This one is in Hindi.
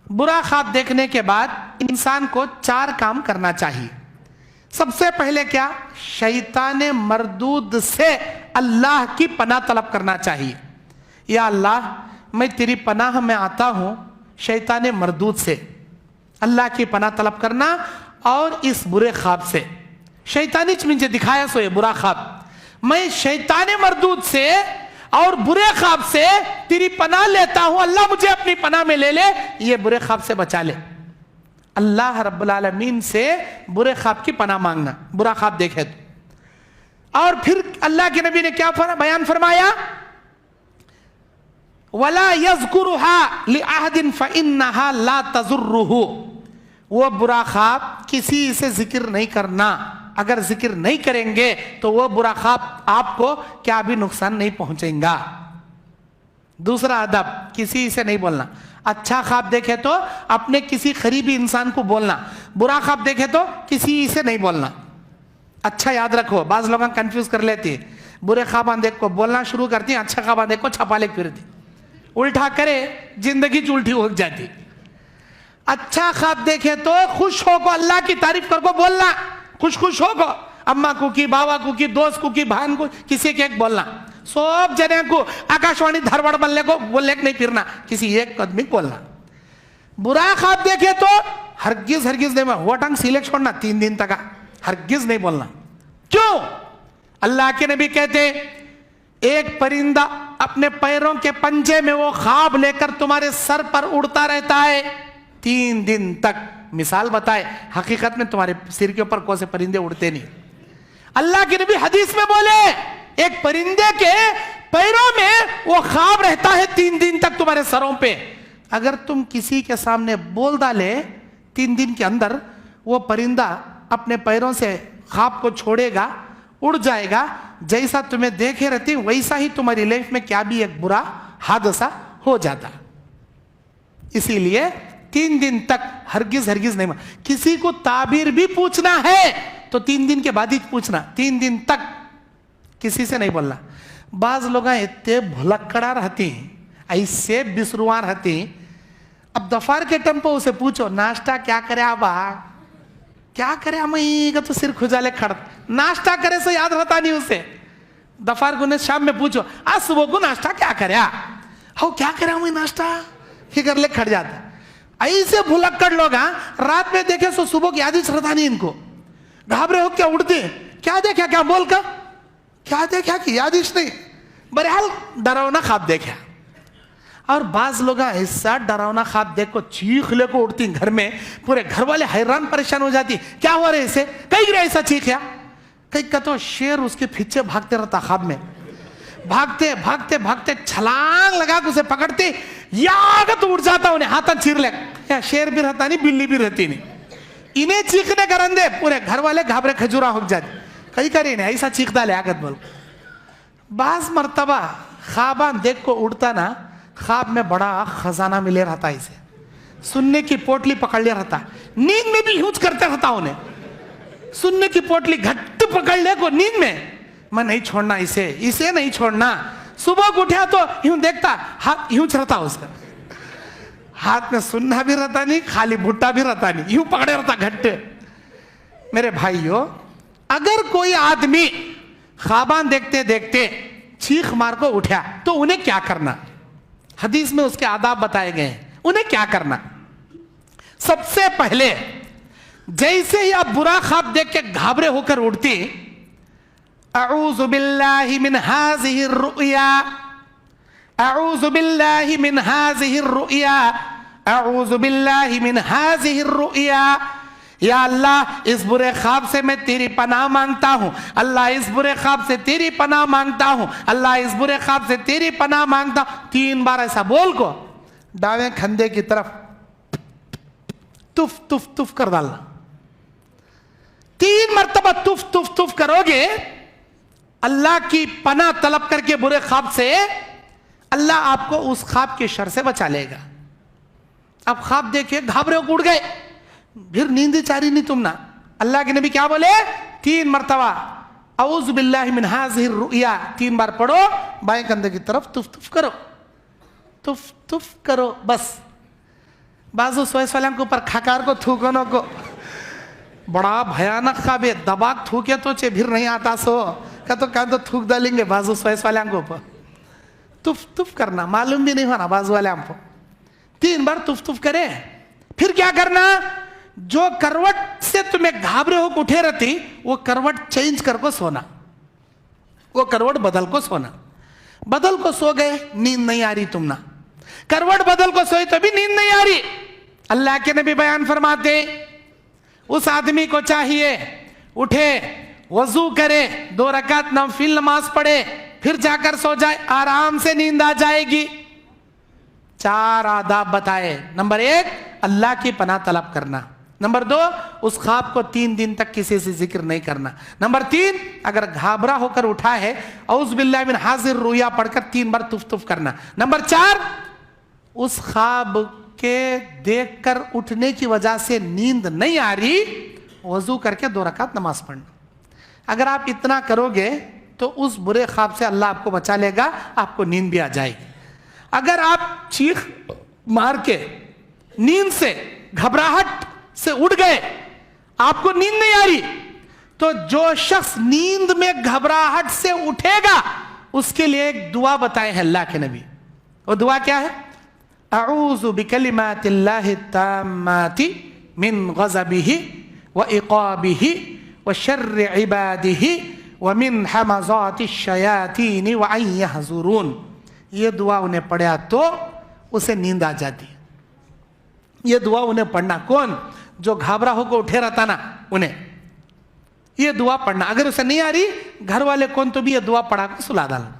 बुरा ख्वाब देखने के बाद इंसान को 4 काम करना चाहिए। सबसे पहले क्या, शैतान मरदूद से अल्लाह की पनाह तलब करना चाहिए। या अल्लाह, मैं तेरी पनाह में आता हूं शैतान मरदूद से। अल्लाह की पनाह तलब करना और इस बुरे ख्वाब से। शैतानी मुझे दिखाया सो ये बुरा ख्वाब, मैं शैतान मरदूद से और बुरे ख्वाब से तेरी पनाह लेता हूं। अल्लाह मुझे अपनी पनाह में ले ले, ये बुरे ख्वाब से बचा ले। अल्लाह रब्बुल आलमीन से बुरे ख्वाब की पनाह मांगना, बुरा ख्वाब देखे तो। और फिर अल्लाह के नबी ने क्या बयान फरमाया, वला यज़कुरुहा लिअहदिन फइन्नहा ला तज़ुर्रुहु। वो बुरा ख्वाब किसी से जिक्र नहीं करना। अगर जिक्र नहीं करेंगे तो वो बुरा ख्वाब आपको क्या भी नुकसान नहीं पहुंचेगा। दूसरा अदब, किसी से नहीं बोलना। अच्छा ख्वाब देखे तो अपने किसी करीबी इंसान को बोलना, बुरा ख्वाब देखे तो किसी से नहीं बोलना। अच्छा याद रखो, बाज लोग कंफ्यूज कर लेती है, बुरे ख्वाब देख को बोलना शुरू करती है, अच्छा ख्वाब देख को छपा ले फिरती, उल्टा करे जिंदगी उल्टी हो जाती। अच्छा ख्वाब देखे तो खुश हो को, अल्लाह की तारीफ कर को बोलना, खुश खुश हो को, अम्मा को की, बाबा को की, दोस्त को की, बहन को, किसी के एक बोलना। सब जने को आकाशवाणी धारवाड़ बोलने नहीं फिरना, किसी एक आदमी बोलना। बुरा ख्वाब देखे तो हरगिज हरगिज नहीं, वो टंग सिलेक्ट छोड़ना 3 दिन तक, हरगिज नहीं बोलना। क्यों? अल्लाह के नबी कहते, एक परिंदा अपने पैरों के पंजे में वो ख्वाब लेकर तुम्हारे सर पर उड़ता रहता है 3 दिन तक। मिसाल बताए, हकीकत में तुम्हारे सिर के ऊपर कौन से परिंदे उड़ते नहीं। अल्लाह के नबी हदीस में बोले, एक परिंदे के पैरों में वो ख्वाब रहता है 3 दिन तक तुम्हारे सरों पे। अगर तुम किसी के सामने बोल डाले 3 दिन के अंदर, वो परिंदा अपने पैरों से ख्वाब को छोड़ेगा, उड़ जाएगा। जैसा तुम्हें देखे रहती वैसा ही तुम्हारी लाइफ में क्या भी एक बुरा हादसा हो जाता। इसीलिए 3 दिन तक हरगिज हरगिज नहीं। किसी को ताबीर भी पूछना है तो 3 दिन के बाद ही पूछना, 3 दिन तक किसी से नहीं बोलना। बाज लोग इतने भुलक्कड़ा रहती, ऐसे बिसरुआ रहती। अब दोपहर के टेम्पो उसे पूछो, नाश्ता क्या करे आबा, क्या करे मैं तो सिर खुजाले खड़, नाश्ता करे से याद रहता नहीं उसे। दोपहर को शाम में पूछो, आज सुबह को नाश्ता क्या करे, हो क्या करे मैं नाश्ता, फिकर ले खड़ जाता। ऐसे भुलक्कड़ लोग रात में देखे सो सुबह की याद रहता नहीं इनको, घाबरे हो क्या उड़ते, क्या देखा क्या बोल कर, क्या देखा कि यादिश नहीं। बहरहाल डरावना ख्वाब देखा। और बाज लोग ऐसा डरावना ख्वाब देख को चीख ले को उड़ती घर में, पूरे घर वाले हैरान परेशान हो जाती, क्या हुआ रे इसे, कहीं गिरा ऐसा चीखा। कहीं का तो शेर उसके पीछे भागते रहता ख्वाब में, भागते भागते भागते छलांग लगा के उसे पकड़ते, यागत उड़ जाता, उन्हें हाथ चीर ले। शेर भी रहता नहीं, बिल्ली भी रहती नहीं, इन्हें चीखने कर दे, पूरे घर वाले घाबरे खजूरा हो जाते। कहीं करे नहीं ऐसा चीखता ले आगत बोल। बाज मर्तबा ख्वाबा देख को उड़ता ना, ख्वाब में बड़ा खजाना मिले रहता, इसे सुनने की पोटली पकड़ ले रहता, नींद में भी यूज करते रहता उन्हें, सुनने की पोटली घट्ट पकड़ ले को नींद में, मैं नहीं छोड़ना इसे, इसे नहीं छोड़ना। सुबह को उठा तो यूं देखता, हाथ यूं रहता उसका, हाथ में सुनना भी रहता नहीं, खाली भुट्टा भी रहता नहीं, यूं पकड़े रहता घट्टे। मेरे भाइयों, अगर कोई आदमी ख्वाबान देखते देखते चीख मार को उठा तो उन्हें क्या करना, हदीस में उसके आदाब बताए गए हैं। उन्हें क्या करना, सबसे पहले जैसे ही आप बुरा ख्वाब देख के घाबरे होकर उठती, अऊज़ु बिल्लाहि मिन हाज़िहि रुया, अऊज़ु बिल्लाहि मिन हाज़िहि रुया, अऊज़ु बिल्लाहि मिन हाज़िहि रुया। या अल्लाह, इस बुरे ख्वाब से मैं तेरी पनाह मांगता हूं। अल्लाह, इस बुरे ख्वाब से तेरी पनाह मांगता हूं। अल्लाह, इस बुरे ख्वाब से तेरी पनाह मांगता हूं। 3 बार ऐसा बोल को दावे खंदे की तरफ तुफ तुफ तुफ कर डालना। 3 मरतबा तुफ तुफ तुफ करोगे, अल्लाह की पनाह तलब करके बुरे ख्वाब से, अल्लाह आपको उस ख्वाब के शर से बचा लेगा। अब ख्वाब देखे घाबरे उड़ गए, फिर नींद चारी नहीं तुम ना। अल्लाह के नबी क्या बोले, 3 मरतबा औज़ु बिल्लाहि मिन हाज़िहि रुया 3 बार पढ़ो, बाएं कंधे की तरफ तुफ तुफ करो, तुफ तुफ करो, बस बाजू सोए वाले के ऊपर खकार को थूकनो को बड़ा भयानक खाबे दबाक थूके तो चे फिर नहीं आता सो का तो थूक डालेंगे बाजू सोए वाले के ऊपर। तुफ तुफ करना मालूम भी नहीं होना बाजू वाले को। 3 बार तुफ तुफ करे। फिर क्या करना, जो करवट से तुम्हें घाबरे हो उठे रहती वो करवट चेंज करके सोना, वो करवट बदल को सोना। बदल को सो गए, नींद नहीं आ रही तुम ना, करवट बदल को सोई तो भी नींद नहीं आ रही। अल्लाह के नबी बयान फरमाते उस आदमी को चाहिए उठे, वजू करे, 2 रकात नफिल नमाज पढ़े, फिर जाकर सो जाए, आराम से नींद आ जाएगी। 4 आदाब बताए। नंबर 1 अल्लाह की पनाह तलब करना। नंबर 2 उस ख्वाब को 3 दिन तक किसी से जिक्र नहीं करना। नंबर 3 अगर घाबरा होकर उठा है औज़ बिल्लाहि मिन हाज़िर रुया पढ़कर 3 बार तुफ तुफ करना। नंबर 4 उस ख्वाब के देखकर उठने की वजह से नींद नहीं आ रही, वजू करके 2 रकात नमाज पढ़ना। अगर आप इतना करोगे तो उस बुरे ख्वाब से अल्लाह आपको बचा लेगा, आपको नींद भी आ जाएगी। अगर आप चीख मार के नींद से घबराहट से उठ गए, आपको नींद नहीं आ रही, तो जो शख्स नींद में घबराहट से उठेगा उसके लिए एक दुआ बताए हैं अल्लाह के नबी। वो दुआ क्या है? अऊज़ु बिकलिमातिल्लाहि ताम्माति मिन गज़बिही व इक़ाबिही व शर्रि इबादिही व मिन हमाज़ातिश शयातीन व अन यहज़ुरून। ये दुआ उन्हें पढ़ा तो उसे नींद आ जाती है। ये दुआ उन्हें पढ़ना, कौन? जो घाबरा होकर उठे रहता ना, उन्हें ये दुआ पढ़ना। अगर उसे नहीं आ रही, घर वाले कौन तो भी ये दुआ पढ़ा कर सुला डालना।